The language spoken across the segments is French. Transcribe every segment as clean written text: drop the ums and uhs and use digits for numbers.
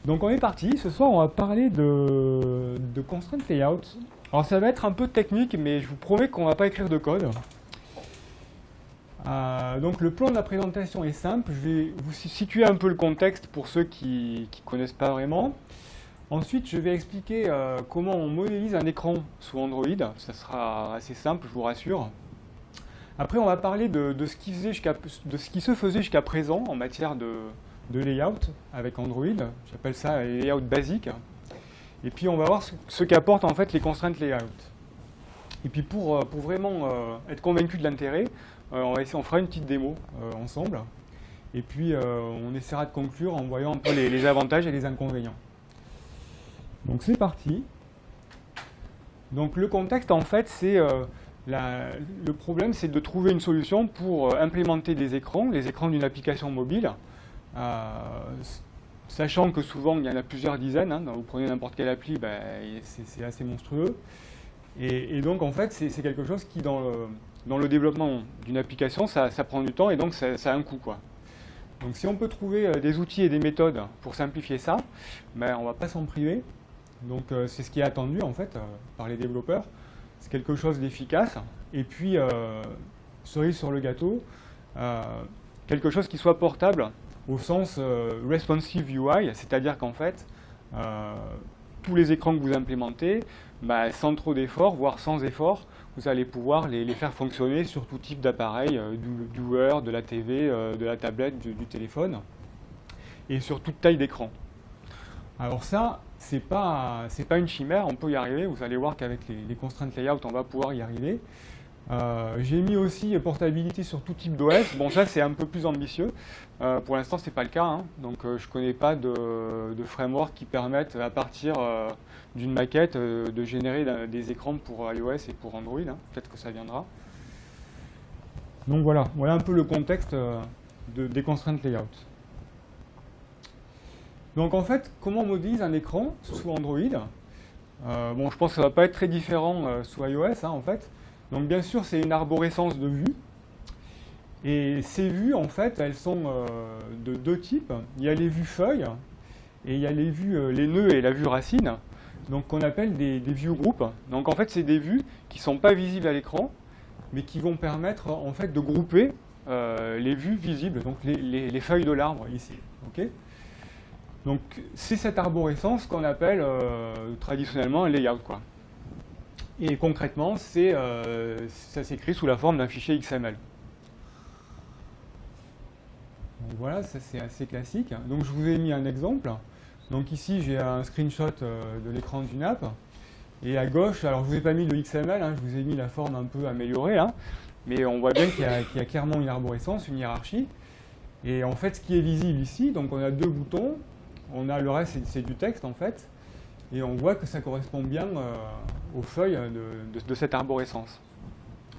Donc on est parti, ce soir on va parler de constraint layout. Alors ça va être un peu technique, mais je vous promets qu'on ne va pas écrire de code. Donc le plan de la présentation est simple, je vais vous situer un peu le contexte pour ceux qui ne connaissent pas vraiment. Ensuite je vais expliquer comment on modélise un écran sous Android, ça sera assez simple, je vous rassure. Après on va parler de ce qui se faisait jusqu'à présent en matière de layout avec Android, j'appelle ça les layouts basiques. Et puis on va voir ce qu'apportent en fait les constraints layout. Et puis pour vraiment être convaincu de l'intérêt, on fera une petite démo ensemble. Et puis on essaiera de conclure en voyant un peu les avantages et les inconvénients. Donc c'est parti. Donc le contexte en fait c'est le problème c'est de trouver une solution pour implémenter les écrans d'une application mobile. Sachant que souvent il y en a plusieurs dizaines, hein, vous prenez n'importe quelle appli, ben, c'est assez monstrueux. Et donc en fait c'est quelque chose qui dans le développement d'une application ça prend du temps et donc ça a un coût, quoi. Donc si on peut trouver des outils et des méthodes pour simplifier ça, ben, on ne va pas s'en priver. Donc c'est ce qui est attendu en fait par les développeurs. C'est quelque chose d'efficace. Et puis cerise sur le gâteau, quelque chose qui soit portable au sens responsive UI, c'est-à-dire qu'en fait, tous les écrans que vous implémentez, bah, sans trop d'efforts, voire sans effort, vous allez pouvoir les faire fonctionner sur tout type d'appareil, du Word, de la TV, de la tablette, du téléphone, et sur toute taille d'écran. Alors ça, c'est pas une chimère, on peut y arriver, vous allez voir qu'avec les constraints layout, on va pouvoir y arriver. J'ai mis aussi portabilité sur tout type d'OS. Bon, ça c'est un peu plus ambitieux. Pour l'instant, c'est pas le cas, hein. Donc, je connais pas de framework qui permettent, à partir d'une maquette, de générer des écrans pour iOS et pour Android, hein. Peut-être que ça viendra. Donc voilà un peu le contexte des constraints layout. Donc en fait, comment on modélise un écran sous Android? Bon, je pense que ça va pas être très différent sous iOS, hein, en fait. Donc bien sûr, c'est une arborescence de vues. Et ces vues, en fait, elles sont de deux types. Il y a les vues feuilles et il y a les vues, les nœuds et la vue racine, donc qu'on appelle des view groups. Donc en fait, c'est des vues qui ne sont pas visibles à l'écran, mais qui vont permettre en fait de grouper les vues visibles, donc les feuilles de l'arbre ici. Okay, donc c'est cette arborescence qu'on appelle traditionnellement un layout, quoi. Et concrètement, ça s'écrit sous la forme d'un fichier XML. Donc voilà, ça c'est assez classique. Donc je vous ai mis un exemple. Donc ici j'ai un screenshot de l'écran d'une app. Et à gauche, alors je ne vous ai pas mis le XML, hein, je vous ai mis la forme un peu améliorée. Hein, mais on voit bien qu'il y a clairement une arborescence, une hiérarchie. Et en fait, ce qui est visible ici, donc on a deux boutons. On a le reste, c'est du texte en fait. Et on voit que ça correspond bien aux feuilles de cette arborescence.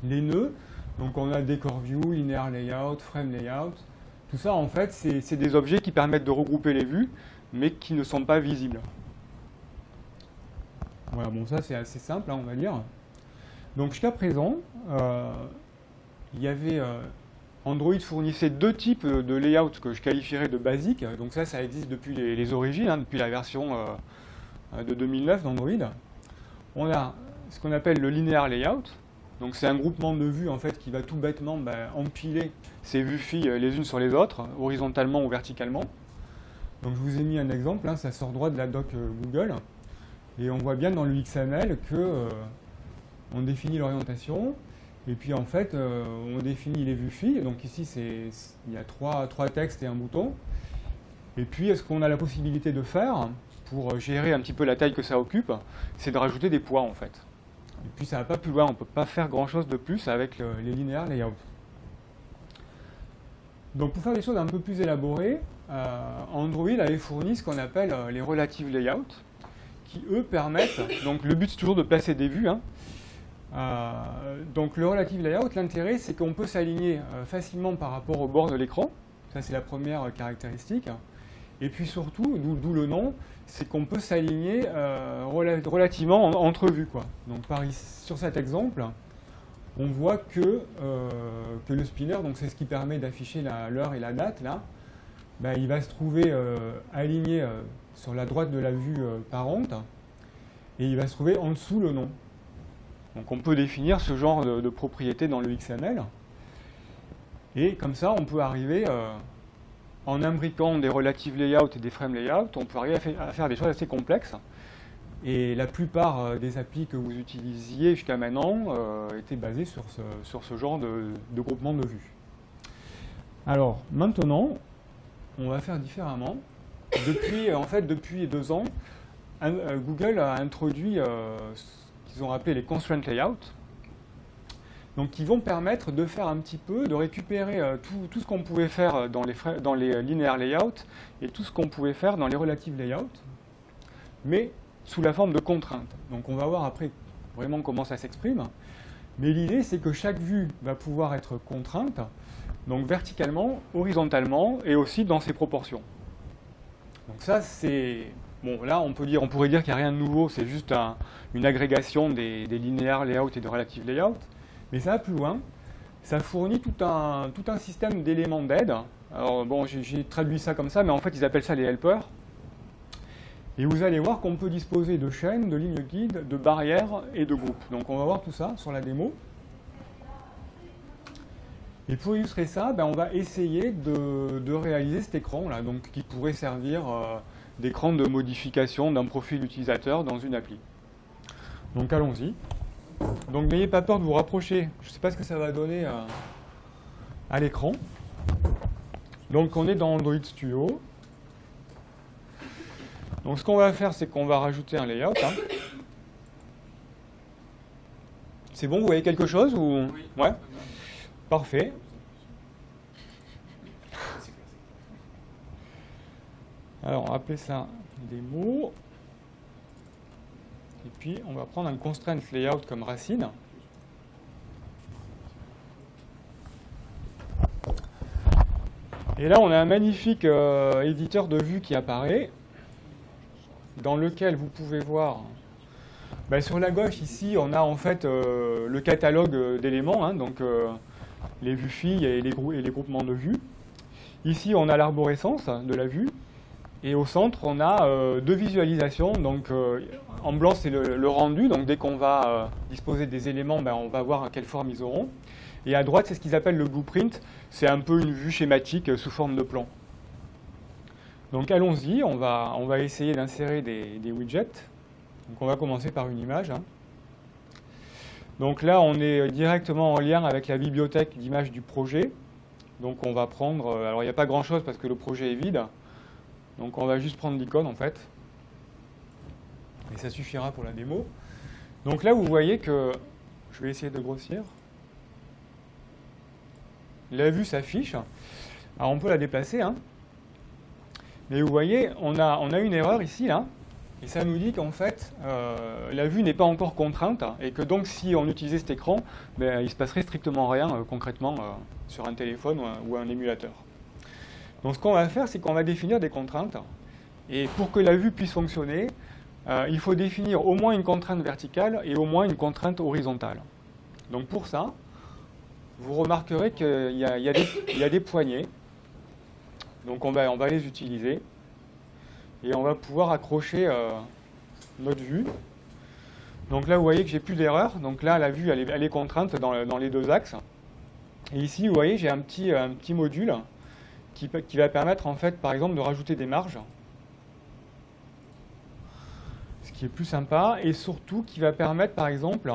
Les nœuds, donc on a Decor View, Linear Layout, Frame Layout. Tout ça, en fait, c'est des objets qui permettent de regrouper les vues, mais qui ne sont pas visibles. Voilà, bon, ça c'est assez simple, hein, on va dire. Donc jusqu'à présent, il y avait Android fournissait deux types de layout que je qualifierais de basiques. Donc ça existe depuis les origines, hein, depuis la version de 2009 d'Android. On a ce qu'on appelle le linear layout. Donc c'est un groupement de vues en fait qui va tout bêtement empiler ces vues filles les unes sur les autres, horizontalement ou verticalement. Donc je vous ai mis un exemple, hein, ça sort droit de la doc Google. Et on voit bien dans le XML que on définit l'orientation. Et puis en fait, on définit les vues filles. Donc ici, il y a trois textes et un bouton. Et puis, ce qu'on a la possibilité de faire pour gérer un petit peu la taille que ça occupe, c'est de rajouter des poids en fait. Et puis ça va pas plus loin, on ne peut pas faire grand chose de plus avec les linéaires layout. Donc pour faire des choses un peu plus élaborées, Android avait fourni ce qu'on appelle les relative layouts, qui eux permettent, donc le but c'est toujours de placer des vues, hein. Donc le relative layout, l'intérêt c'est qu'on peut s'aligner facilement par rapport au bord de l'écran, ça c'est la première caractéristique. Et puis surtout, d'où le nom, c'est qu'on peut s'aligner relativement entre vues, quoi. Donc sur cet exemple, on voit que le spinner, donc c'est ce qui permet d'afficher l'heure et la date, là, ben, il va se trouver aligné sur la droite de la vue parente, et il va se trouver en dessous le nom. Donc on peut définir ce genre de propriété dans le XML. Et comme ça, on peut arriver, en imbriquant des relative layouts et des frame layouts, on peut arriver à faire des choses assez complexes. Et la plupart des applis que vous utilisiez jusqu'à maintenant étaient basées sur ce genre de groupement de vues. Alors, maintenant, on va faire différemment. Depuis 2 ans, Google a introduit ce qu'ils ont appelé les constraint layouts, donc qui vont permettre de faire un petit peu, de récupérer tout ce qu'on pouvait faire dans les linear layouts et tout ce qu'on pouvait faire dans les relative layouts, mais sous la forme de contraintes. Donc on va voir après vraiment comment ça s'exprime, mais l'idée c'est que chaque vue va pouvoir être contrainte, donc verticalement, horizontalement et aussi dans ses proportions. Donc ça c'est... Bon, là, on pourrait dire qu'il n'y a rien de nouveau, c'est juste une agrégation des linéaires layout et de relative layout. Mais ça va plus loin. Ça fournit tout un système d'éléments d'aide. Alors, bon, j'ai traduit ça comme ça, mais en fait, ils appellent ça les helpers. Et vous allez voir qu'on peut disposer de chaînes, de lignes guides, de barrières et de groupes. Donc, on va voir tout ça sur la démo. Et pour illustrer ça, ben, on va essayer de réaliser cet écran, là, donc, qui pourrait servir d'écran de modification d'un profil utilisateur dans une appli. Donc allons-y. Donc n'ayez pas peur de vous rapprocher. Je ne sais pas ce que ça va donner à l'écran. Donc on est dans Android Studio. Donc ce qu'on va faire, c'est qu'on va rajouter un layout. Hein. C'est bon, vous voyez quelque chose ou... Oui. Ouais. Parfait. Alors, on va appeler ça démo. Et puis, on va prendre un constraint layout comme racine. Et là, on a un magnifique éditeur de vue qui apparaît, dans lequel vous pouvez voir... Ben, sur la gauche, ici, on a en fait le catalogue d'éléments, hein, donc les vues filles et les groupements de vues. Ici, on a l'arborescence de la vue. Et au centre, on a 2 visualisations. Donc, en blanc, c'est le rendu. Donc, dès qu'on va disposer des éléments, ben, on va voir à quelle forme ils auront. Et à droite, c'est ce qu'ils appellent le blueprint. C'est un peu une vue schématique sous forme de plan. Donc, allons-y. On va essayer d'insérer des widgets. Donc, on va commencer par une image. Hein. Donc là, on est directement en lien avec la bibliothèque d'images du projet. Donc, on va prendre... alors, il n'y a pas grand-chose parce que le projet est vide. Donc on va juste prendre l'icône en fait, et ça suffira pour la démo. Donc là vous voyez que, je vais essayer de grossir, la vue s'affiche, alors on peut la déplacer, hein. Mais vous voyez, on a une erreur ici, là, et ça nous dit qu'en fait, la vue n'est pas encore contrainte, et que donc si on utilisait cet écran, ben, il ne se passerait strictement rien concrètement sur un téléphone ou un émulateur. Donc ce qu'on va faire, c'est qu'on va définir des contraintes. Et pour que la vue puisse fonctionner, il faut définir au moins une contrainte verticale et au moins une contrainte horizontale. Donc pour ça, vous remarquerez qu'il y a des poignées. Donc on va les utiliser. Et on va pouvoir accrocher notre vue. Donc là, vous voyez que j'ai plus d'erreur. Donc là, la vue, elle est contrainte dans les 2 axes. Et ici, vous voyez, j'ai un petit module qui va permettre, en fait, par exemple, de rajouter des marges. Ce qui est plus sympa. Et surtout, qui va permettre, par exemple,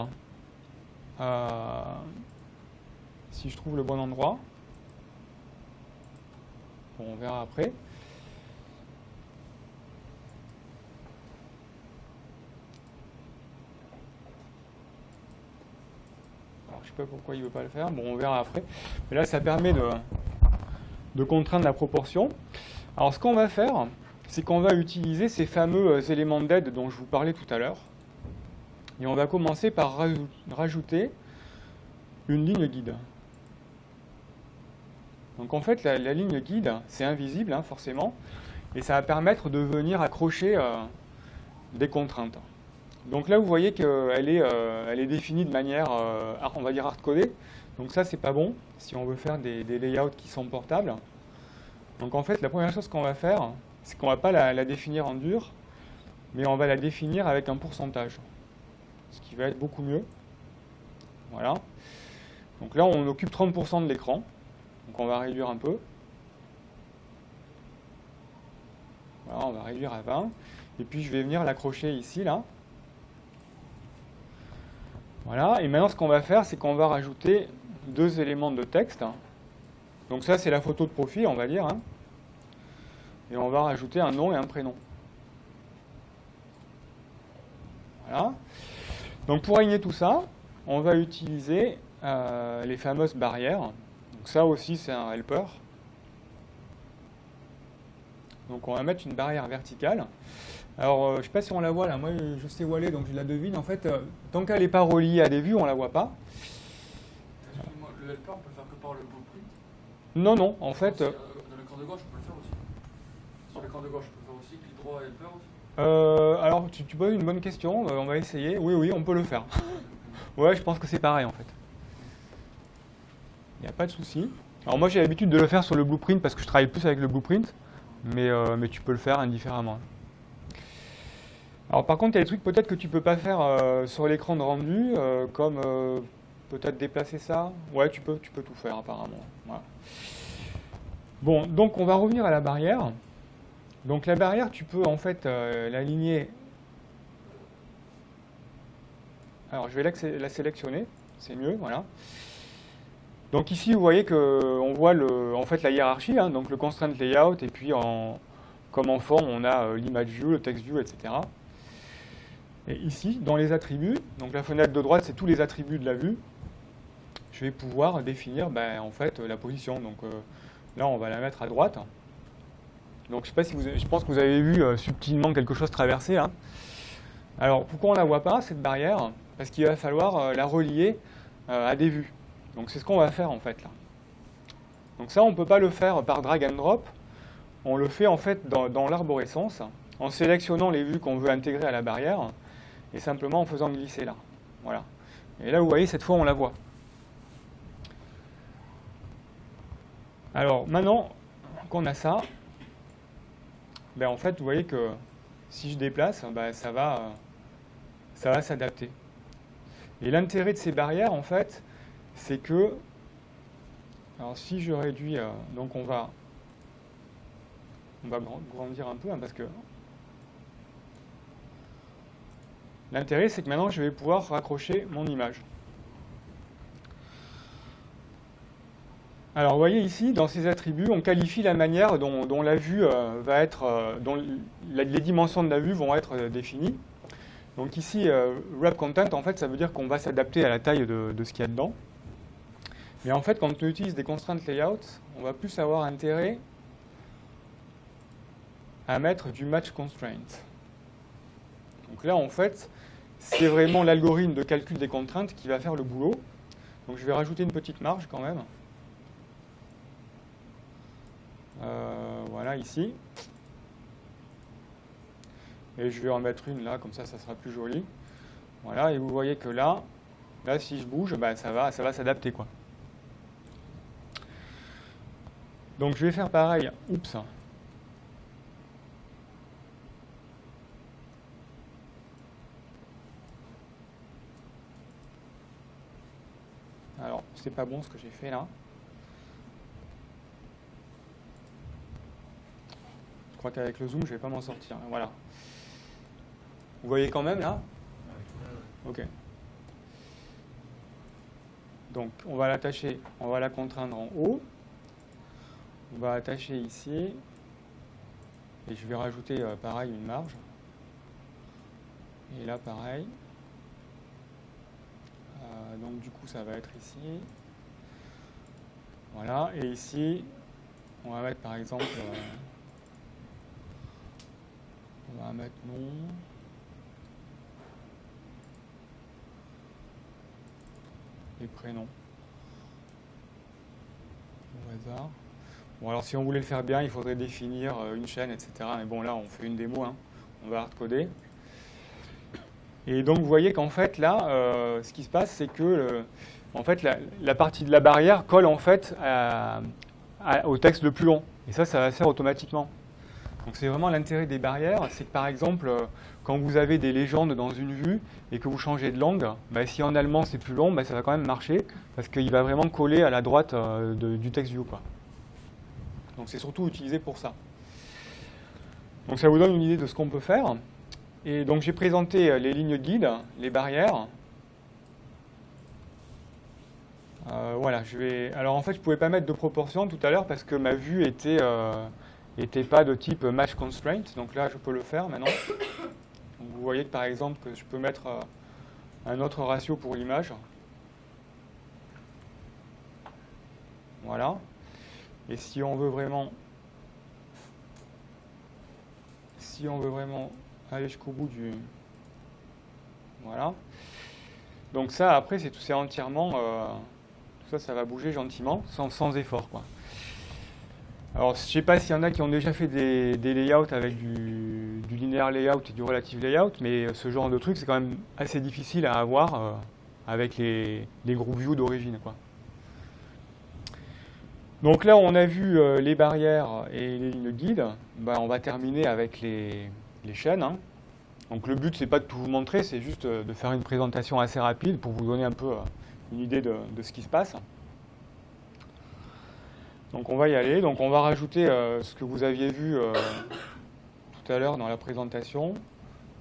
si je trouve le bon endroit, bon, on verra après. Alors, je ne sais pas pourquoi il ne veut pas le faire. Bon, on verra après. Mais là, ça permet de contraindre la proportion. Alors ce qu'on va faire, c'est qu'on va utiliser ces fameux éléments d'aide dont je vous parlais tout à l'heure. Et on va commencer par rajouter une ligne guide. Donc en fait, la ligne guide, c'est invisible, hein, forcément, et ça va permettre de venir accrocher des contraintes. Donc là, vous voyez qu'elle est définie de manière, on va dire, hard-codée. Donc ça, c'est pas bon si on veut faire des layouts qui sont portables. Donc en fait, la première chose qu'on va faire, c'est qu'on ne va pas la définir en dur, mais on va la définir avec un pourcentage, ce qui va être beaucoup mieux. Voilà. Donc là, on occupe 30% de l'écran, donc on va réduire un peu. Voilà, on va réduire à 20. Et puis je vais venir l'accrocher ici, là. Voilà, et maintenant ce qu'on va faire, c'est qu'on va rajouter 2 éléments de texte. Donc ça, c'est la photo de profil, on va dire. Hein. Et on va rajouter un nom et un prénom. Voilà. Donc pour aligner tout ça, on va utiliser les fameuses barrières. Donc ça aussi, c'est un helper. Donc on va mettre une barrière verticale. Alors, je ne sais pas si on la voit là, moi je sais où elle est, donc je la devine. En fait, tant qu'elle n'est pas reliée à des vues, on ne la voit pas. Excusez-moi, le helper, on peut le faire que par le blueprint? Non, non, en fait... Dans l'écran de gauche, on peut le faire aussi. Sur l'écran de gauche, on peut faire aussi, clic droit et helper aussi. alors, tu poses une bonne question, on va essayer. Oui, oui, on peut le faire. Ouais, je pense que c'est pareil en fait. Il n'y a pas de souci. Alors moi j'ai l'habitude de le faire sur le blueprint parce que je travaille plus avec le blueprint, mais tu peux le faire indifféremment. Alors par contre, il y a des trucs peut-être que tu peux pas faire sur l'écran de rendu, comme peut-être déplacer ça. Ouais, tu peux tout faire apparemment. Voilà. Bon, donc on va revenir à la barrière. Donc la barrière, tu peux en fait l'aligner. Alors je vais la sélectionner, c'est mieux, voilà. Donc ici, vous voyez qu'on voit en fait la hiérarchie, hein, donc le constraint layout, et puis comme en forme, on a l'image view, le text view, etc. Et ici, dans les attributs, donc la fenêtre de droite, c'est tous les attributs de la vue. Je vais pouvoir définir en fait la position. Donc là, on va la mettre à droite. Donc je sais pas si je pense que vous avez vu subtilement quelque chose traverser là. Alors pourquoi on ne la voit pas, cette barrière? Parce qu'il va falloir la relier à des vues. Donc c'est ce qu'on va faire en fait là. Donc ça, on ne peut pas le faire par drag and drop. On le fait en fait dans l'arborescence, en sélectionnant les vues qu'on veut intégrer à la barrière, et simplement en faisant glisser là. Voilà. Et là, vous voyez, cette fois, on la voit. Alors, maintenant qu'on a ça, en fait, vous voyez que si je déplace, ça va s'adapter. Et l'intérêt de ces barrières, en fait, c'est que, alors si je réduis, donc on va grandir un peu, hein, parce que l'intérêt, c'est que maintenant, je vais pouvoir raccrocher mon image. Alors, vous voyez ici, dans ces attributs, on qualifie la manière dont la vue va être, dont les dimensions de la vue vont être définies. Donc ici, wrap content, en fait, ça veut dire qu'on va s'adapter à la taille de ce qu'il y a dedans. Mais en fait, quand on utilise des constraints layout, on va plus avoir intérêt à mettre du match constraint. Donc là, en fait, c'est vraiment l'algorithme de calcul des contraintes qui va faire le boulot. Donc je vais rajouter une petite marge quand même. Voilà, ici. Et je vais en mettre une là, comme ça sera plus joli. Voilà, et vous voyez que là si je bouge, ça va s'adapter, quoi. Donc je vais faire pareil. Oups. Alors, c'est pas bon ce que j'ai fait là. Je crois qu'avec le zoom, je vais pas m'en sortir. Voilà. Vous voyez quand même là? Ok. Donc, on va l'attacher, on va la contraindre en haut. On va attacher ici. Et je vais rajouter pareil une marge. Et là, pareil. Donc, du coup, ça va être ici. Voilà. Et ici, on va mettre par exemple... on va mettre nom. Et prénom. Au hasard. Bon, alors si on voulait le faire bien, il faudrait définir une chaîne, etc. Mais bon, là, on fait une démo. Hein. On va hardcoder. Et donc, vous voyez qu'en fait, là, ce qui se passe, c'est que en fait, la partie de la barrière colle en fait à au texte le plus long. Et ça va se faire automatiquement. Donc c'est vraiment l'intérêt des barrières, c'est que par exemple, quand vous avez des légendes dans une vue et que vous changez de langue, bah, si en allemand c'est plus long, bah, ça va quand même marcher, parce qu'il va vraiment coller à la droite du text view, quoi. Donc c'est surtout utilisé pour ça. Donc ça vous donne une idée de ce qu'on peut faire. Et donc j'ai présenté les lignes guides, les barrières. Voilà, alors en fait je ne pouvais pas mettre de proportion tout à l'heure parce que ma vue était pas de type match constraint, donc là je peux le faire maintenant. Donc, vous voyez que par exemple que je peux mettre un autre ratio pour l'image. Voilà. Et si on veut vraiment aller jusqu'au bout du... Voilà. Donc ça après c'est entièrement... tout ça va bouger gentiment, sans effort, quoi. Alors, je ne sais pas s'il y en a qui ont déjà fait des layouts avec du linear layout et du relative layout, mais ce genre de truc, c'est quand même assez difficile à avoir avec les group view d'origine, quoi. Donc là, on a vu les barrières et les lignes guides. Ben, on va terminer avec les chaînes, hein. Donc le but, c'est pas de tout vous montrer, c'est juste de faire une présentation assez rapide pour vous donner un peu une idée de ce qui se passe. Donc on va y aller. Donc on va rajouter ce que vous aviez vu tout à l'heure dans la présentation.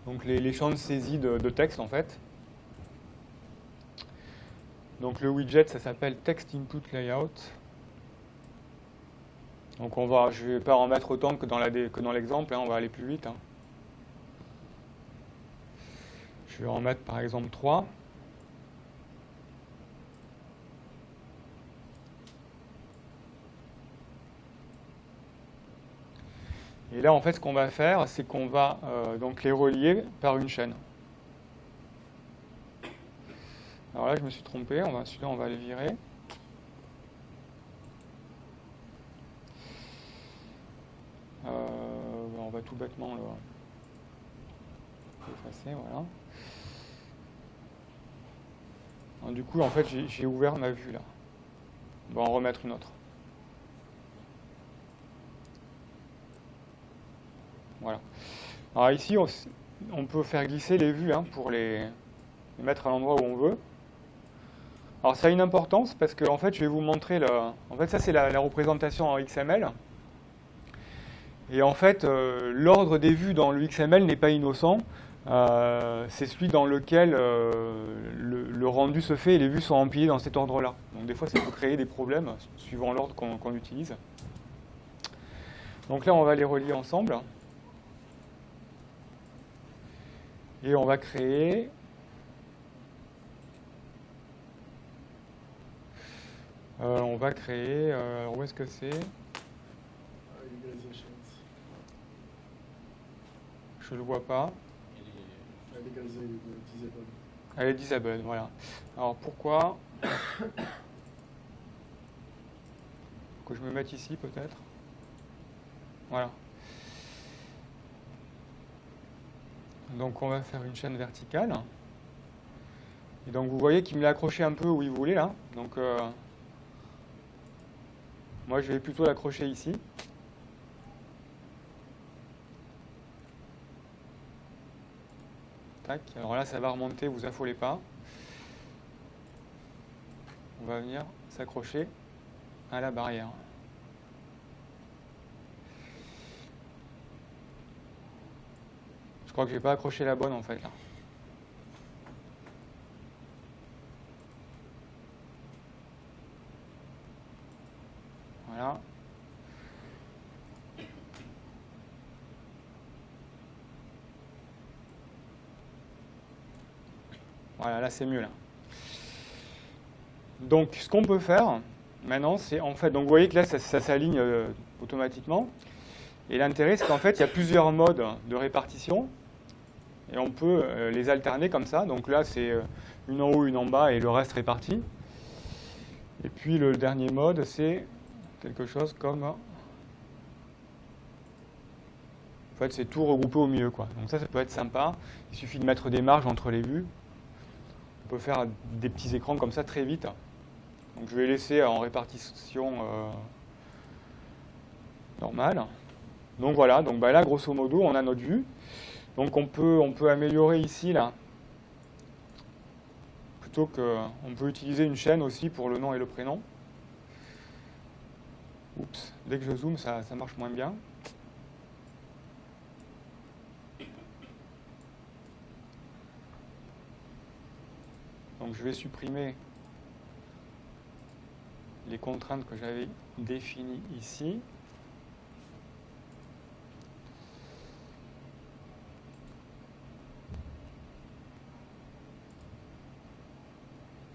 Donc les champs de saisie de texte en fait. Donc le widget, ça s'appelle Text Input Layout. Donc je ne vais pas en mettre autant que dans l'exemple, hein, on va aller plus vite, hein. Je vais en mettre par exemple 3. Et là, en fait, ce qu'on va faire, c'est qu'on va donc les relier par une chaîne. Alors là, je me suis trompé. Celui-là, on va le virer. On va tout bêtement l'effacer, voilà. Alors, du coup, en fait, j'ai ouvert ma vue là. On va en remettre une autre. Voilà. Alors ici, on peut faire glisser les vues, hein, pour les mettre à l'endroit où on veut. Alors ça a une importance parce que en fait, je vais vous montrer en fait, ça c'est la représentation en XML. Et en fait, l'ordre des vues dans le XML n'est pas innocent. C'est celui dans lequel le rendu se fait et les vues sont empilées dans cet ordre-là. Donc des fois, ça peut créer des problèmes suivant l'ordre qu'on utilise. Donc là, on va les relier ensemble. Et on va créer alors où est-ce que c'est? Je ne le vois pas. Elle est disabled, voilà. Alors pourquoi? Que je me mette ici peut-être. Voilà. Donc on va faire une chaîne verticale. Et donc vous voyez qu'il me l'a accroché un peu où il voulait là. Donc moi je vais plutôt l'accrocher ici. Tac. Alors là ça va remonter, vous affolez pas. On va venir s'accrocher à la barrière. Je crois que je n'ai pas accroché la bonne en fait là. Voilà. Voilà, là c'est mieux là. Donc ce qu'on peut faire maintenant, c'est en fait, donc vous voyez que là ça s'aligne automatiquement. Et l'intérêt, c'est qu'en fait, il y a plusieurs modes de répartition. Et on peut les alterner comme ça. Donc là, c'est une en haut, une en bas, et le reste réparti. Et puis le dernier mode, c'est quelque chose comme... En fait, c'est tout regroupé au milieu, quoi. Donc ça peut être sympa. Il suffit de mettre des marges entre les vues. On peut faire des petits écrans comme ça très vite. Donc je vais laisser en répartition normal. Donc voilà, donc bah là, grosso modo, on a notre vue. Donc on peut améliorer ici, là. Plutôt que, on peut utiliser une chaîne aussi pour le nom et le prénom. Oups, dès que je zoome, ça marche moins bien. Donc je vais supprimer les contraintes que j'avais définies ici.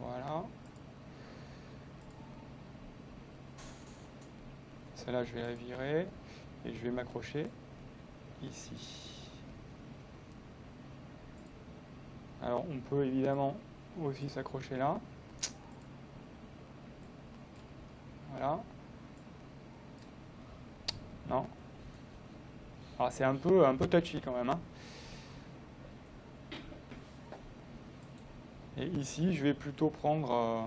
Voilà. Celle-là, je vais la virer et je vais m'accrocher ici. Alors, on peut évidemment aussi s'accrocher là. Voilà. Non. Alors, c'est un peu touchy quand même, hein. Et ici, je vais plutôt prendre...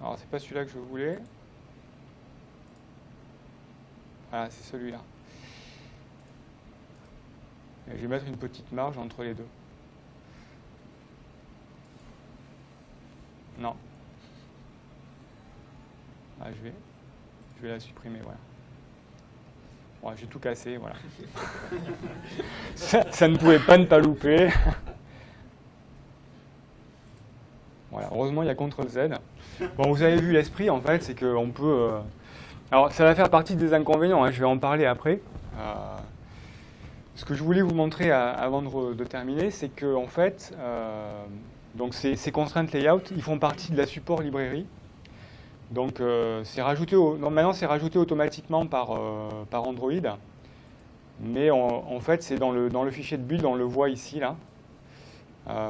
Alors, c'est pas celui-là que je voulais. Voilà, c'est celui-là. Et je vais mettre une petite marge entre les deux. Non. Ah, je vais la supprimer, voilà. Bon, j'ai tout cassé, voilà. ça ne pouvait pas ne pas louper. Voilà, heureusement, il y a CTRL-Z. Bon, vous avez vu l'esprit, en fait, c'est qu'on peut... Alors, ça va faire partie des inconvénients, hein, je vais en parler après. Ce que je voulais vous montrer avant de terminer, c'est que, en fait, donc ces constraints layout, ils font partie de la support librairie. Donc, maintenant, c'est rajouté automatiquement par Android. Mais en fait, c'est dans le fichier de build, on le voit ici, là.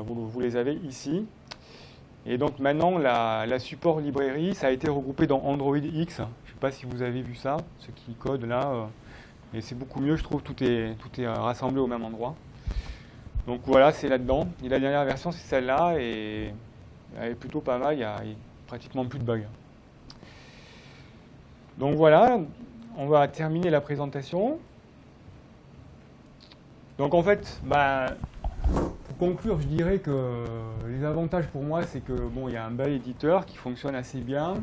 Vous les avez ici. Et donc maintenant, la support librairie, ça a été regroupé dans Android X. Je ne sais pas si vous avez vu ça, ceux qui codent là. Et c'est beaucoup mieux, je trouve, tout est rassemblé au même endroit. Donc voilà, c'est là-dedans. Et la dernière version, c'est celle-là. Et elle est plutôt pas mal, il y a pratiquement plus de bugs. Donc voilà, on va terminer la présentation. Donc en fait, pour conclure, je dirais que les avantages pour moi, c'est que bon, il y a un bel éditeur qui fonctionne assez bien,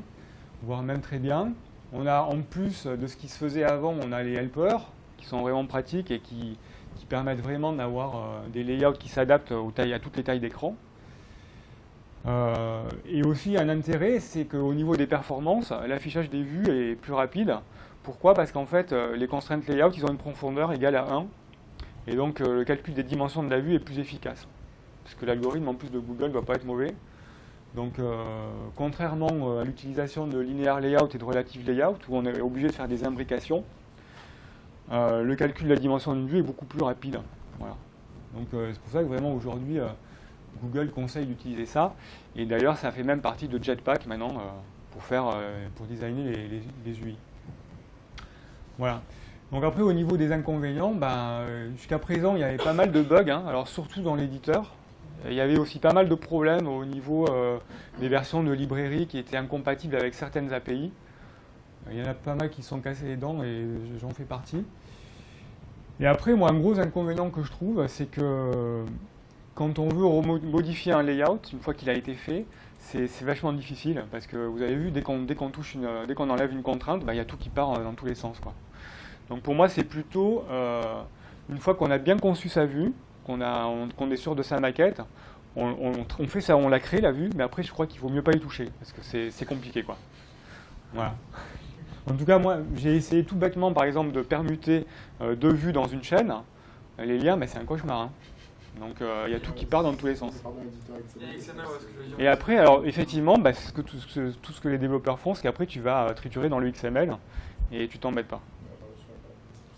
voire même très bien. On a, en plus de ce qui se faisait avant, on a les helpers qui sont vraiment pratiques et qui permettent vraiment d'avoir des layouts qui s'adaptent à toutes les tailles d'écran. Et aussi un intérêt, c'est qu'au niveau des performances, l'affichage des vues est plus rapide. Pourquoi? Parce qu'en fait, les constraints layout, ils ont une profondeur égale à 1. Et donc, le calcul des dimensions de la vue est plus efficace. Parce que l'algorithme, en plus de Google, ne doit pas être mauvais. Donc, contrairement à l'utilisation de linear layout et de relative layout, où on est obligé de faire des imbrications, le calcul de la dimension d'une vue est beaucoup plus rapide. Voilà. Donc, c'est pour ça que vraiment, aujourd'hui, Google conseille d'utiliser ça. Et d'ailleurs, ça fait même partie de Jetpack maintenant pour designer les UI. Voilà. Donc après, au niveau des inconvénients, jusqu'à présent, il y avait pas mal de bugs, hein, alors surtout dans l'éditeur. Il y avait aussi pas mal de problèmes au niveau des versions de librairie qui étaient incompatibles avec certaines API. Il y en a pas mal qui se sont cassés les dents et j'en fais partie. Et après, moi, un gros inconvénient que je trouve, c'est que quand on veut modifier un layout, une fois qu'il a été fait, c'est vachement difficile parce que vous avez vu, dès qu'on enlève une contrainte, il y a tout qui part dans tous les sens, quoi. Donc pour moi, c'est plutôt, une fois qu'on a bien conçu sa vue, qu'on est sûr de sa maquette, on fait ça, on la crée la vue, mais après je crois qu'il ne vaut mieux pas y toucher, parce que c'est compliqué, quoi. Voilà. En tout cas, moi, j'ai essayé tout bêtement, par exemple, de permuter deux vues dans une chaîne. Les liens, c'est un cauchemar, hein. Donc il y a tout qui part dans tous les sens. Et après, alors effectivement, tout ce que les développeurs font, c'est qu'après tu vas triturer dans le XML et tu t'embêtes pas.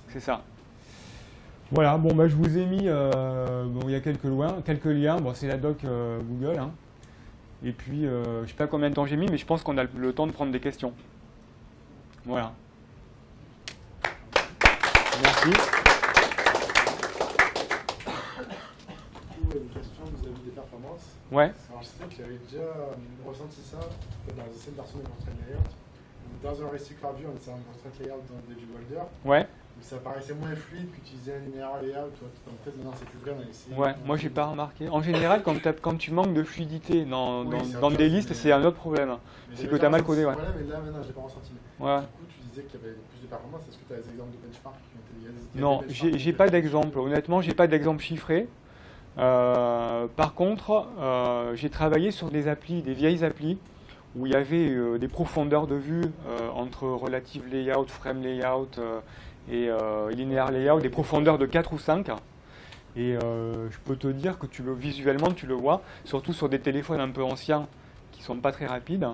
C'est ça. Voilà, bon, je vous ai mis, il y a quelques liens, bon, c'est la doc Google, hein. Et puis, je ne sais pas combien de temps j'ai mis, mais je pense qu'on a le temps de prendre des questions. Voilà. Merci. j'avais une question vis-à-vis des performances. Ouais. Alors, je sais que j'avais déjà ressenti ça dans les anciennes versions de Constraint Layout. Dans un Recycler View, on était en Constraint Layout dans des Viewholder. Ouais. Ça paraissait moins fluide qu'utiliser un linéaire layout. Peut-être maintenant c'est plus vrai dans les sites. Ouais, moi j'ai pas remarqué. En général, quand tu manques de fluidité dans Oui, des listes, c'est un autre problème. C'est que tu as mal codé. Ouais. Mais là, maintenant, je l'ai pas ressenti. Ouais. Du coup, tu disais qu'il y avait plus de performance. Est-ce que tu as des exemples de benchmark qui ont été... Non, j'ai pas d'exemple. Honnêtement, j'ai pas d'exemple chiffré. Par contre, j'ai travaillé sur des applis, des vieilles applis, où il y avait des profondeurs de vue entre relative layout, frame layout et linéaire layout, des profondeurs de 4 ou 5. Et je peux te dire que visuellement, tu le vois, surtout sur des téléphones un peu anciens qui sont pas très rapides.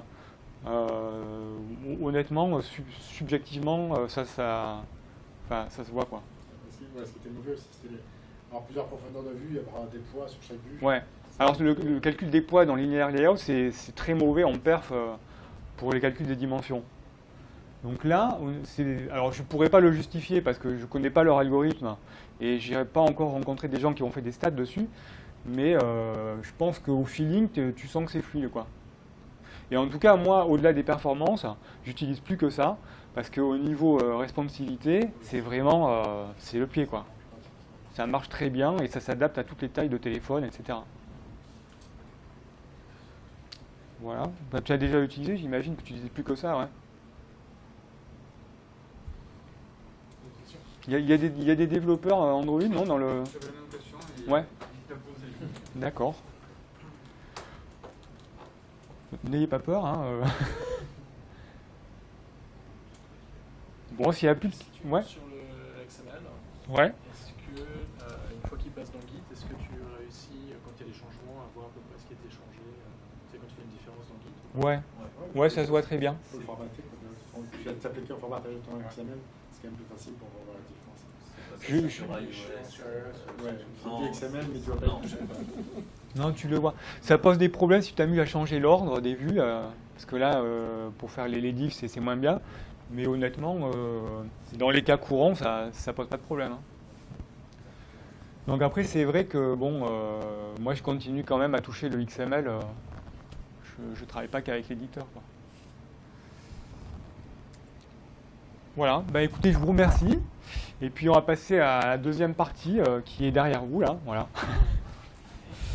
Honnêtement, subjectivement, ça se voit, quoi. Ce qui était mauvais aussi, c'était avoir plusieurs profondeurs de vue et avoir des poids sur chaque vue. Ouais. Alors le calcul des poids dans linéaire layout, c'est très mauvais en perf pour les calculs des dimensions. Donc là, alors je ne pourrais pas le justifier parce que je ne connais pas leur algorithme et je n'ai pas encore rencontré des gens qui ont fait des stats dessus, mais je pense qu'au feeling, tu sens que c'est fluide, quoi. Et en tout cas, moi, au-delà des performances, j'utilise plus que ça parce qu'au niveau responsivité, c'est vraiment c'est le pied, quoi. Ça marche très bien et ça s'adapte à toutes les tailles de téléphone, etc. Voilà. Bah, tu as déjà utilisé, j'imagine que tu n'utilises plus que ça, ouais. Il y a des développeurs Android, non, dans le... J'avais la même question. Ouais. Il t'a posé. D'accord. N'ayez pas peur, hein. Bon, s'il y a plus de... Ouais. Sur le XML, Ouais. est-ce que, une fois qu'il passe dans Git, est-ce que tu réussis, quand il y a des changements, à voir à peu près ce qui a été changé tu sais, quand tu fais une différence dans Git Ouais. Ouais, ça se voit très bien. Il faut le formater. Tu vas t'appliquer au formatage de ton XML. C'est quand même plus facile pour voir la différence. Tu dis XML, mais tu vas pas le toucher. Non, tu le vois. Ça pose des problèmes si tu t'amuses à changer l'ordre des vues, parce que là, pour faire les diffs, c'est moins bien. Mais honnêtement, dans les cas courants, ça pose pas de problème. Hein. Donc après, c'est vrai que bon, moi je continue quand même à toucher le XML. Je travaille pas qu'avec l'éditeur, quoi. Voilà, bah écoutez, je vous remercie. Et puis on va passer à la deuxième partie qui est derrière vous, là. Voilà.